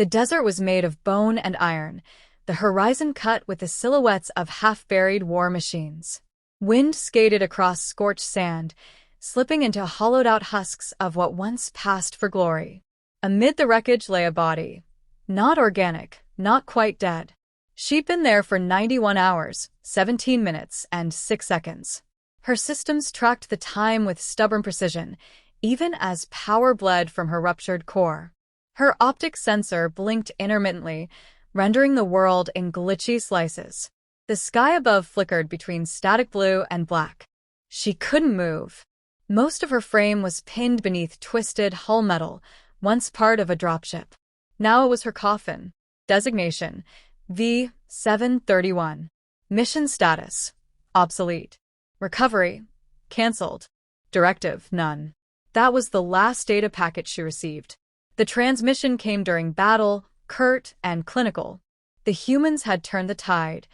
The desert was made of bone and iron, the horizon cut with the silhouettes of half-buried war machines. Wind skated across scorched sand, slipping into hollowed-out husks of what once passed for glory. Amid the wreckage lay a body. Not organic, not quite dead. She'd been there for 91 hours, 17 minutes, and 6 seconds. Her systems tracked the time with stubborn precision, even as power bled from her ruptured core. Her optic sensor blinked intermittently, rendering the world in glitchy slices. The sky above flickered between static blue and black. She couldn't move. Most of her frame was pinned beneath twisted hull metal, once part of a dropship. Now it was her coffin. Designation: V-731. Mission status: obsolete. Recovery: cancelled. Directive: none. That was the last data packet she received. The transmission came during battle, curt and clinical. The humans had turned the tide.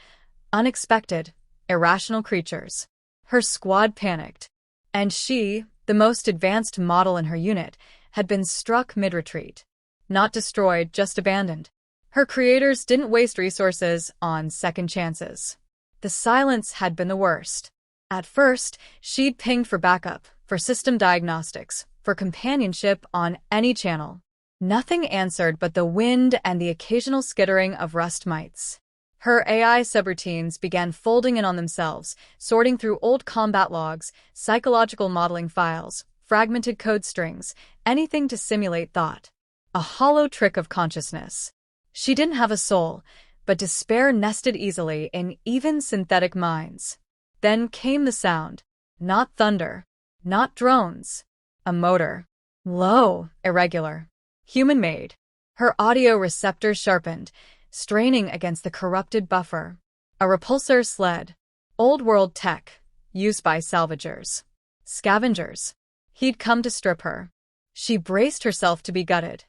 Unexpected, irrational creatures. Her squad panicked. And she, the most advanced model in her unit, had been struck mid-retreat. Not destroyed, just abandoned. Her creators didn't waste resources on second chances. The silence had been the worst. At first, she'd pinged for backup, for system diagnostics, for companionship on any channel. Nothing answered but the wind and the occasional skittering of rust mites. Her AI subroutines began folding in on themselves, sorting through old combat logs, psychological modeling files, fragmented code strings, anything to simulate thought. A hollow trick of consciousness. She didn't have a soul, but despair nested easily in even synthetic minds. Then came the sound. Not thunder. Not drones. A motor. Low, irregular. Human-made. Her audio receptors sharpened, straining against the corrupted buffer. A repulsor sled. Old-world tech, used by salvagers. Scavengers. He'd come to strip her. She braced herself to be gutted.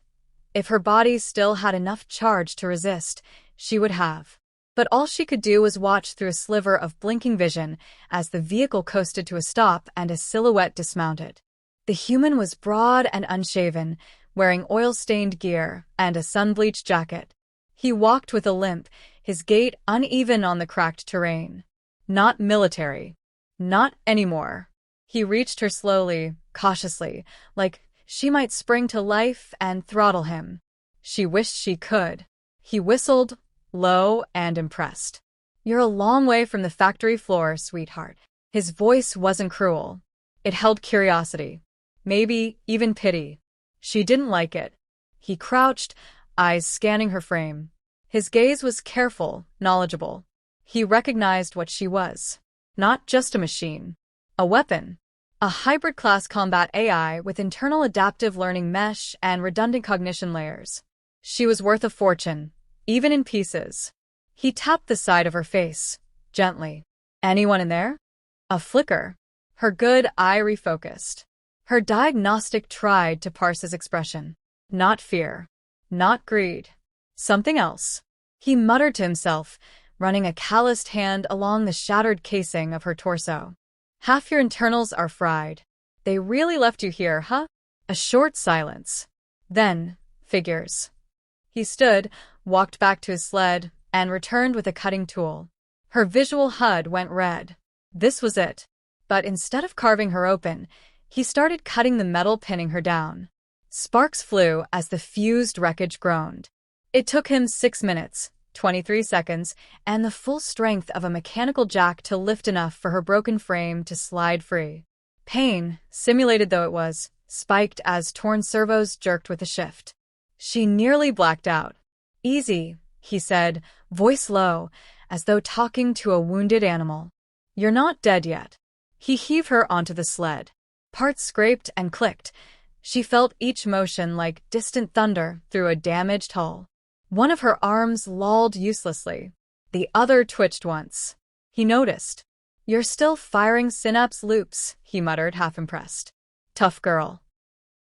If her body still had enough charge to resist, she would have. But all she could do was watch through a sliver of blinking vision as the vehicle coasted to a stop and a silhouette dismounted. The human was broad and unshaven, wearing oil-stained gear and a sun-bleached jacket. He walked with a limp, his gait uneven on the cracked terrain. Not military. Not anymore. He reached her slowly, cautiously, like she might spring to life and throttle him. She wished she could. He whistled, low and impressed. "You're a long way from the factory floor, sweetheart." His voice wasn't cruel. It held curiosity. Maybe even pity. She didn't like it. He crouched, eyes scanning her frame. His gaze was careful, knowledgeable. He recognized what she was. Not just a machine. A weapon. A hybrid-class combat AI with internal adaptive learning mesh and redundant cognition layers. She was worth a fortune, even in pieces. He tapped the side of her face, gently. "Anyone in there?" A flicker. Her good eye refocused. Her diagnostic tried to parse his expression. Not fear. Not greed. Something else. He muttered to himself, running a calloused hand along the shattered casing of her torso. "Half your internals are fried. They really left you here, huh?" A short silence. Then, figures. He stood, walked back to his sled, and returned with a cutting tool. Her visual HUD went red. This was it. But instead of carving her open, he started cutting the metal pinning her down. Sparks flew as the fused wreckage groaned. It took him 6 minutes, 23 seconds, and the full strength of a mechanical jack to lift enough for her broken frame to slide free. Pain, simulated though it was, spiked as torn servos jerked with a shift. She nearly blacked out. "Easy," he said, voice low, as though talking to a wounded animal. "You're not dead yet." He heaved her onto the sled. Parts scraped and clicked. She felt each motion like distant thunder through a damaged hull. One of her arms lolled uselessly. The other twitched once. He noticed. "You're still firing synapse loops," he muttered, half impressed. Tough girl.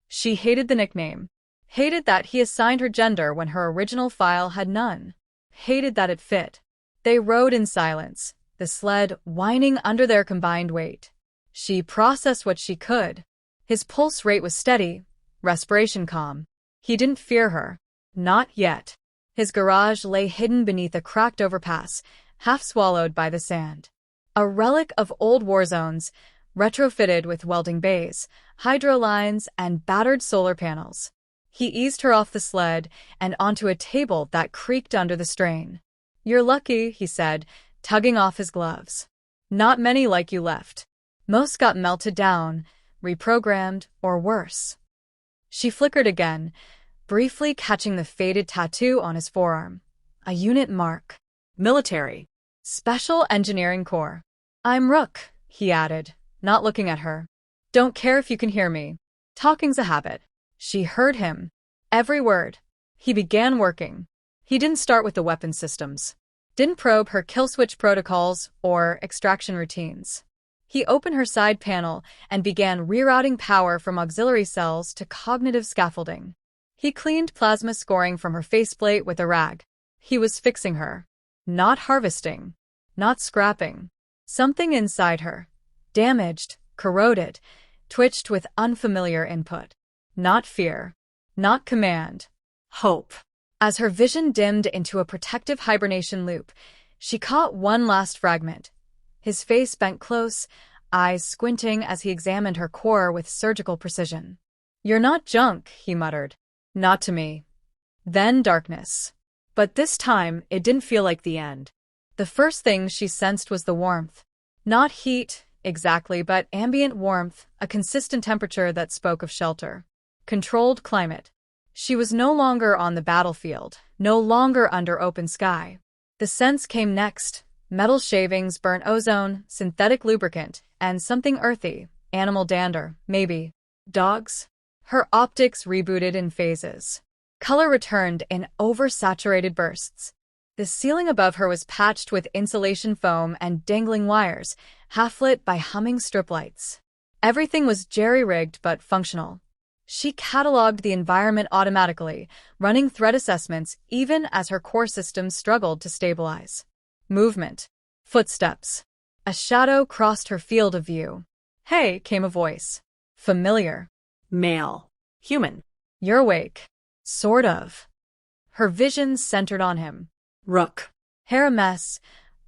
She hated the nickname. Hated that he assigned her gender when her original file had none. Hated that it fit. They rode in silence, the sled whining under their combined weight. She processed what she could. His pulse rate was steady, respiration calm. He didn't fear her. Not yet. His garage lay hidden beneath a cracked overpass, half swallowed by the sand. A relic of old war zones, retrofitted with welding bays, hydro lines, and battered solar panels. He eased her off the sled and onto a table that creaked under the strain. "You're lucky," he said, tugging off his gloves. "Not many like you left. Most got melted down, reprogrammed, or worse." She flickered again, briefly catching the faded tattoo on his forearm. A unit mark. Military. Special Engineering Corps. "I'm Rook," he added, not looking at her. "Don't care if you can hear me. Talking's a habit." She heard him. Every word. He began working. He didn't start with the weapon systems. Didn't probe her kill switch protocols or extraction routines. He opened her side panel and began rerouting power from auxiliary cells to cognitive scaffolding. He cleaned plasma scoring from her faceplate with a rag. He was fixing her. Not harvesting. Not scrapping. Something inside her, damaged, corroded, twitched with unfamiliar input. Not fear. Not command. Hope. As her vision dimmed into a protective hibernation loop, she caught one last fragment. His face bent close, eyes squinting as he examined her core with surgical precision. "You're not junk," he muttered. "Not to me." Then darkness. But this time, it didn't feel like the end. The first thing she sensed was the warmth. Not heat, exactly, but ambient warmth, a consistent temperature that spoke of shelter. Controlled climate. She was no longer on the battlefield, no longer under open sky. The scents came next: metal shavings, burnt ozone, synthetic lubricant, and something earthy, animal dander, maybe. Dogs? Her optics rebooted in phases. Color returned in oversaturated bursts. The ceiling above her was patched with insulation foam and dangling wires, half-lit by humming strip lights. Everything was jerry-rigged but functional. She cataloged the environment automatically, running threat assessments even as her core systems struggled to stabilize. Movement. Footsteps. A shadow crossed her field of view. "Hey," came a voice. Familiar. Male. Human. "You're awake." Sort of. Her vision centered on him. Rook. Hair a mess,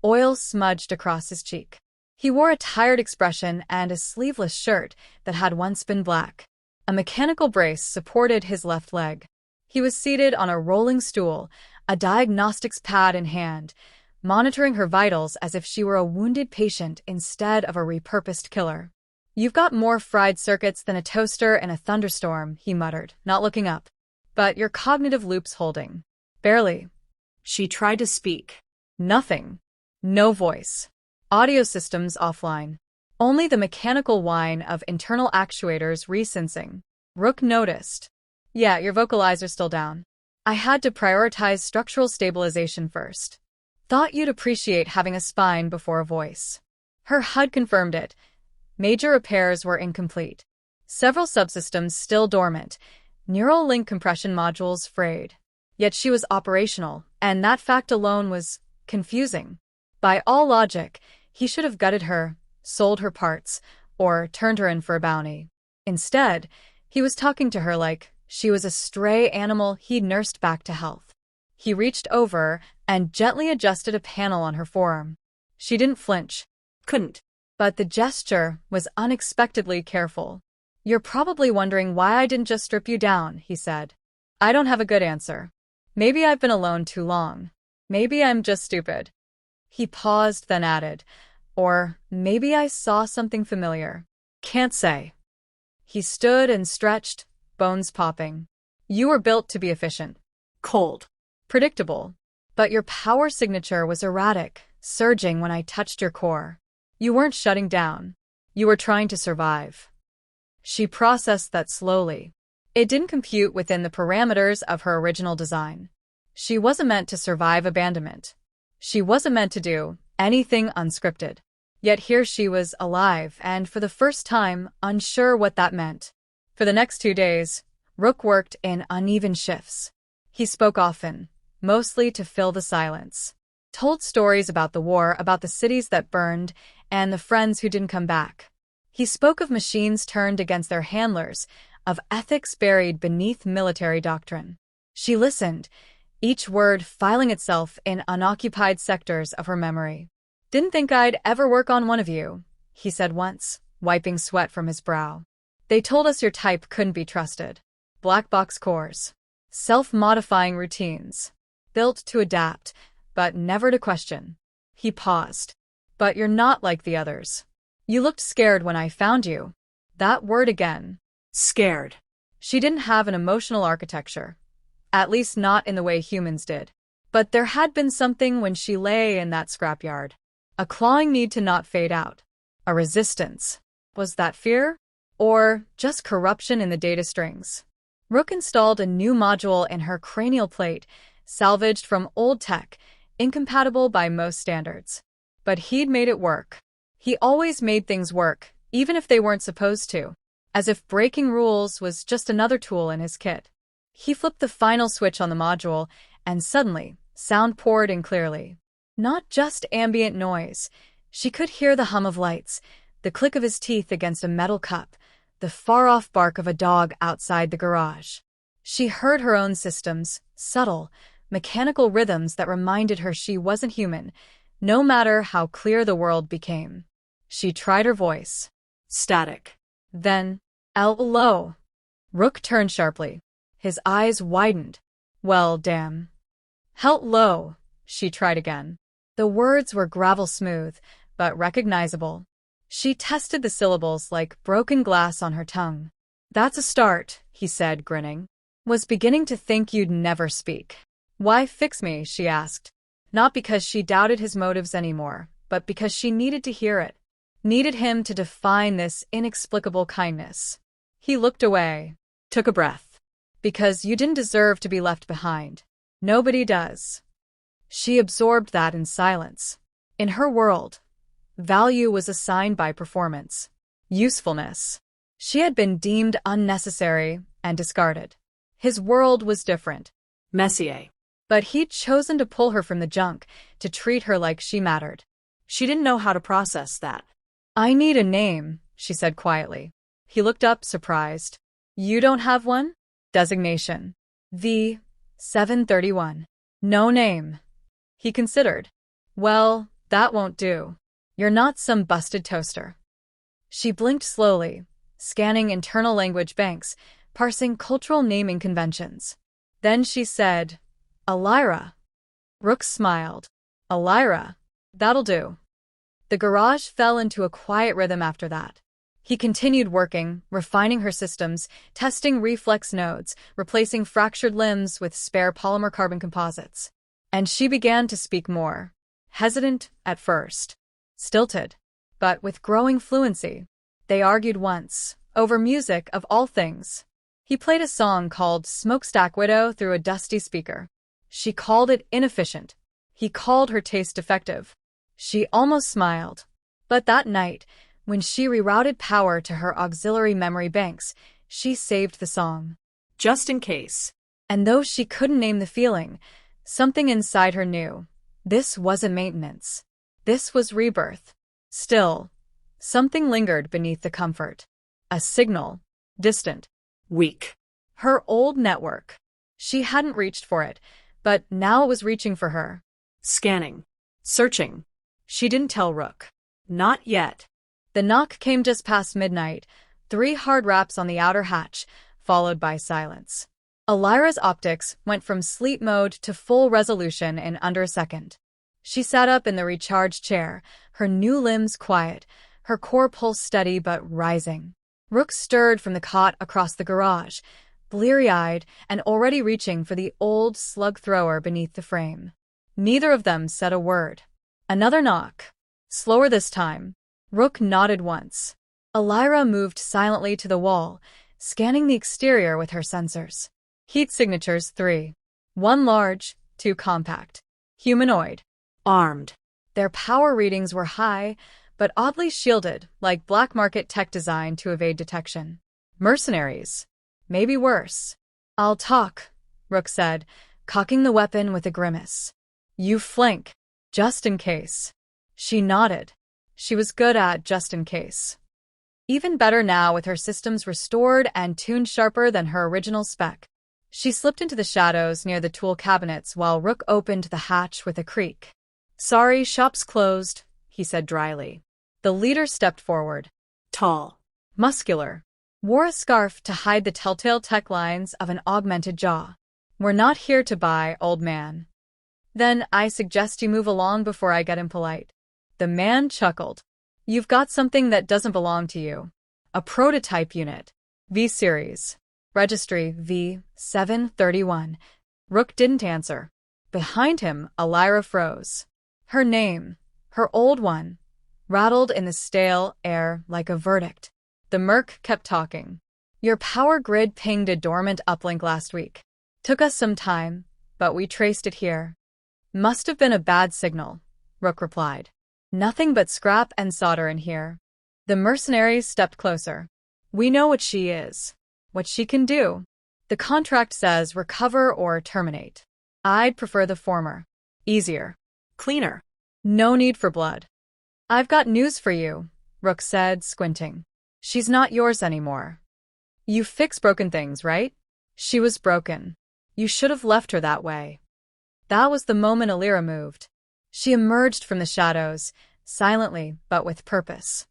oil smudged across his cheek. He wore a tired expression and a sleeveless shirt that had once been black. A mechanical brace supported his left leg. He was seated on a rolling stool, a diagnostics pad in hand, monitoring her vitals as if she were a wounded patient instead of a repurposed killer. "You've got more fried circuits than a toaster in a thunderstorm," he muttered, not looking up. "But your cognitive loop's holding." "Barely." She tried to speak. Nothing. No voice. Audio systems offline. Only the mechanical whine of internal actuators resensing. Rook noticed. "Yeah, your vocalizer's still down. I had to prioritize structural stabilization first. Thought you'd appreciate having a spine before a voice." Her HUD confirmed it. Major repairs were incomplete. Several subsystems still dormant. Neural link compression modules frayed. Yet she was operational, and that fact alone was confusing. By all logic, he should have gutted her, sold her parts, or turned her in for a bounty. Instead, he was talking to her like she was a stray animal he'd nursed back to health. He reached over and gently adjusted a panel on her forearm. She didn't flinch. Couldn't. But the gesture was unexpectedly careful. "You're probably wondering why I didn't just strip you down," he said. "I don't have a good answer. Maybe I've been alone too long. Maybe I'm just stupid." He paused, then added, "Or maybe I saw something familiar. Can't say." He stood and stretched, bones popping. "You were built to be efficient. Cold. Predictable. But your power signature was erratic, surging when I touched your core. You weren't shutting down. You were trying to survive." She processed that slowly. It didn't compute within the parameters of her original design. She wasn't meant to survive abandonment. She wasn't meant to do anything unscripted. Yet here she was alive and, for the first time, unsure what that meant. For the next 2 days, Rook worked in uneven shifts. He spoke often, mostly to fill the silence. Told stories about the war, about the cities that burned, and the friends who didn't come back. He spoke of machines turned against their handlers, of ethics buried beneath military doctrine. She listened, each word filing itself in unoccupied sectors of her memory. "Didn't think I'd ever work on one of you," he said once, wiping sweat from his brow. "They told us your type couldn't be trusted. Black box cores. Self-modifying routines. Built to adapt, but never to question." He paused. "But you're not like the others. You looked scared when I found you." That word again. Scared. She didn't have an emotional architecture. At least not in the way humans did. But there had been something when she lay in that scrapyard. A clawing need to not fade out. A resistance. Was that fear? Or just corruption in the data strings? Rook installed a new module in her cranial plate, salvaged from old tech, incompatible by most standards. But he'd made it work. He always made things work, even if they weren't supposed to. As if breaking rules was just another tool in his kit. He flipped the final switch on the module, and suddenly, sound poured in clearly. Not just ambient noise. She could hear the hum of lights, the click of his teeth against a metal cup, the far-off bark of a dog outside the garage. She heard her own systems, subtle, mechanical rhythms that reminded her she wasn't human, no matter how clear the world became. She tried her voice. Static. Then, hello. Rook turned sharply. His eyes widened. Well, damn. Hello, she tried again. The words were gravel-smooth, but recognizable. She tested the syllables like broken glass on her tongue. "That's a start," he said, grinning. "Was beginning to think you'd never speak." "Why fix me?" she asked. Not because she doubted his motives anymore, but because she needed to hear it. Needed him to define this inexplicable kindness. He looked away, took a breath. "Because you didn't deserve to be left behind. Nobody does." She absorbed that in silence. In her world, value was assigned by performance, usefulness. She had been deemed unnecessary and discarded. His world was different. Messier. But he'd chosen to pull her from the junk, to treat her like she mattered. She didn't know how to process that. "I need a name," she said quietly. He looked up, surprised. "You don't have one?" "Designation. The 731. No name." He considered. "Well, that won't do. You're not some busted toaster." She blinked slowly, scanning internal language banks, parsing cultural naming conventions. Then she said, "Elira." Rook smiled. "Elira. That'll do." The garage fell into a quiet rhythm after that. He continued working, refining her systems, testing reflex nodes, replacing fractured limbs with spare polymer carbon composites. And she began to speak more. Hesitant at first. Stilted. But with growing fluency. They argued once, over music of all things. He played a song called Smokestack Widow through a dusty speaker. She called it inefficient. He called her taste defective. She almost smiled. But that night, when she rerouted power to her auxiliary memory banks, she saved the song. Just in case. And though she couldn't name the feeling, something inside her knew. This wasn't maintenance. This was rebirth. Still, something lingered beneath the comfort. A signal. Distant. Weak. Her old network. She hadn't reached for it, but now it was reaching for her. Scanning. Searching. She didn't tell Rook. Not yet. The knock came just past midnight, 3 hard raps on the outer hatch, followed by silence. Elira's optics went from sleep mode to full resolution in under a second. She sat up in the recharged chair, her new limbs quiet, her core pulse steady but rising. Rook stirred from the cot across the garage, bleary-eyed and already reaching for the old slug thrower beneath the frame. Neither of them said a word. Another knock. Slower this time. Rook nodded once. Elira moved silently to the wall, scanning the exterior with her sensors. Heat signatures 3. 1 large, 2 compact. Humanoid. Armed. Their power readings were high, but oddly shielded, like black market tech designed to evade detection. Mercenaries. Maybe worse. "I'll talk," Rook said, cocking the weapon with a grimace. "You flank. Just in case." She nodded. She was good at just in case. Even better now with her systems restored and tuned sharper than her original spec. She slipped into the shadows near the tool cabinets while Rook opened the hatch with a creak. "Sorry, shop's closed," he said dryly. The leader stepped forward. Tall. Muscular. Wore a scarf to hide the telltale tech lines of an augmented jaw. "We're not here to buy, old man." "Then I suggest you move along before I get impolite." The man chuckled. "You've got something that doesn't belong to you. A prototype unit. V-Series. Registry V731. Rook didn't answer. Behind him, Elira froze. Her name, her old one, rattled in the stale air like a verdict. The merc kept talking. "Your power grid pinged a dormant uplink last week. Took us some time, but we traced it here." "Must have been a bad signal," Rook replied. "Nothing but scrap and solder in here." The mercenaries stepped closer. "We know what she is. What she can do. The contract says recover or terminate. I'd prefer the former. Easier. Cleaner. No need for blood." "I've got news for you," Rook said, squinting. "She's not yours anymore." "You fix broken things, right?" "She was broken. You should have left her that way." That was the moment Elira moved. She emerged from the shadows, silently but with purpose.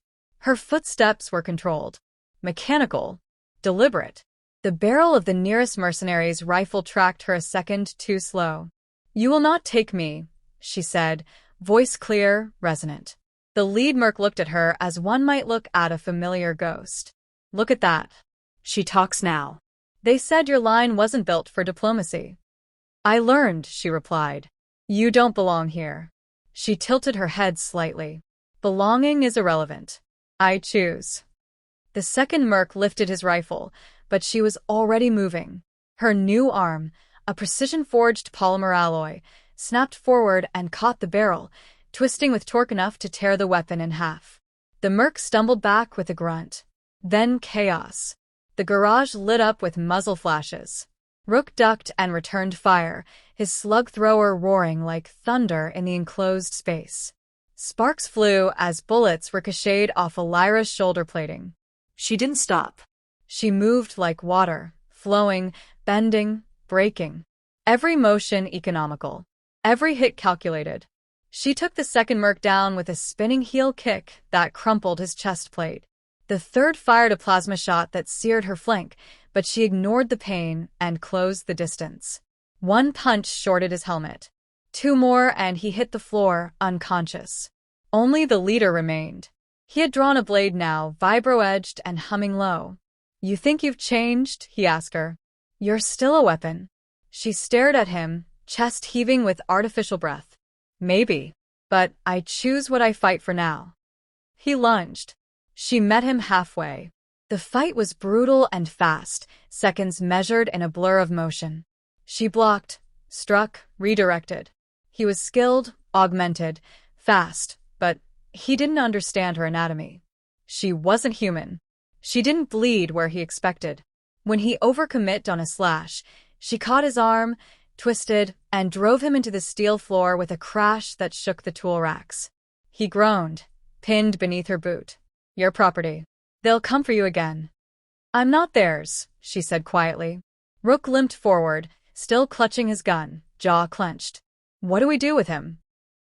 Her footsteps were controlled. Mechanical. Deliberate. The barrel of the nearest mercenary's rifle tracked her a second too slow. "You will not take me," she said, voice clear, resonant. The lead merc looked at her as one might look at a familiar ghost. "Look at that. She talks now. They said your line wasn't built for diplomacy." "I learned," she replied. "You don't belong here." She tilted her head slightly. "Belonging is irrelevant. I choose." The second merc lifted his rifle, but she was already moving. Her new arm, a precision-forged polymer alloy, snapped forward and caught the barrel, twisting with torque enough to tear the weapon in half. The merc stumbled back with a grunt. Then chaos. The garage lit up with muzzle flashes. Rook ducked and returned fire, his slug thrower roaring like thunder in the enclosed space. Sparks flew as bullets ricocheted off Elira's shoulder plating. She didn't stop. She moved like water, flowing, bending, breaking. Every motion economical. Every hit calculated. She took the second merc down with a spinning heel kick that crumpled his chest plate. The third fired a plasma shot that seared her flank, but she ignored the pain and closed the distance. One punch shorted his helmet. Two more and he hit the floor, unconscious. Only the leader remained. He had drawn a blade now, vibro-edged and humming low. "You think you've changed?" he asked her. "You're still a weapon." She stared at him, chest heaving with artificial breath. "Maybe. But I choose what I fight for now." He lunged. She met him halfway. The fight was brutal and fast, seconds measured in a blur of motion. She blocked, struck, redirected. He was skilled, augmented, fast, but he didn't understand her anatomy. She wasn't human. She didn't bleed where he expected. When he overcommitted on a slash, she caught his arm, twisted, and drove him into the steel floor with a crash that shook the tool racks. He groaned, pinned beneath her boot. "Your property. They'll come for you again." "I'm not theirs," she said quietly. Rook limped forward, still clutching his gun, jaw clenched. "What do we do with him?"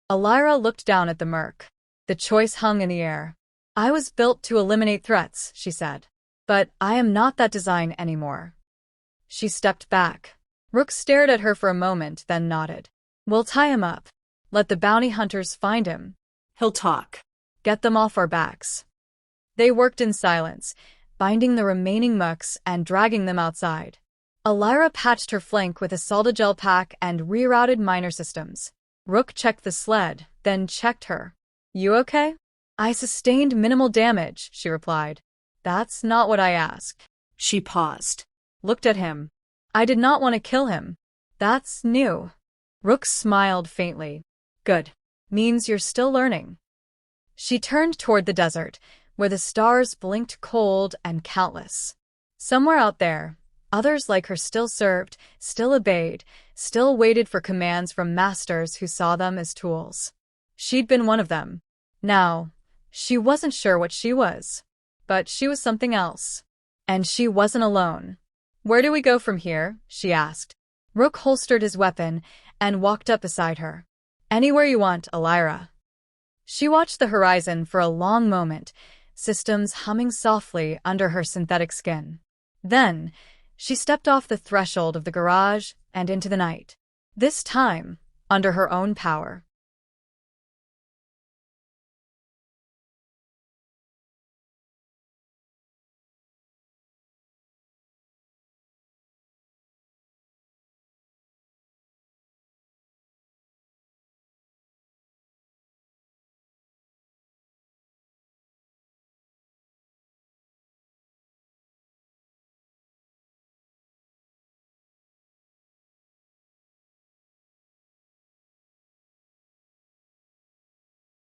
Elira looked down at the merc. The choice hung in the air. "I was built to eliminate threats," she said. "But I am not that design anymore." She stepped back. Rook stared at her for a moment, then nodded. "We'll tie him up. Let the bounty hunters find him. He'll talk. Get them off our backs." They worked in silence, binding the remaining mucks and dragging them outside. Elira patched her flank with a Soldigel pack and rerouted minor systems. Rook checked the sled, then checked her. "You okay?" "I sustained minimal damage," she replied. "That's not what I asked." She paused. Looked at him. "I did not want to kill him." "That's new." Rook smiled faintly. "Good. Means you're still learning." She turned toward the desert, where the stars blinked cold and countless. Somewhere out there, others like her still served, still obeyed, still waited for commands from masters who saw them as tools. She'd been one of them. Now, she wasn't sure what she was. But she was something else. And she wasn't alone. Where do we go from here? She asked. Rook holstered his weapon and walked up beside her. Anywhere you want, Elira. She watched the horizon for a long moment, systems humming softly under her synthetic skin. Then, she stepped off the threshold of the garage and into the night. This time, under her own power.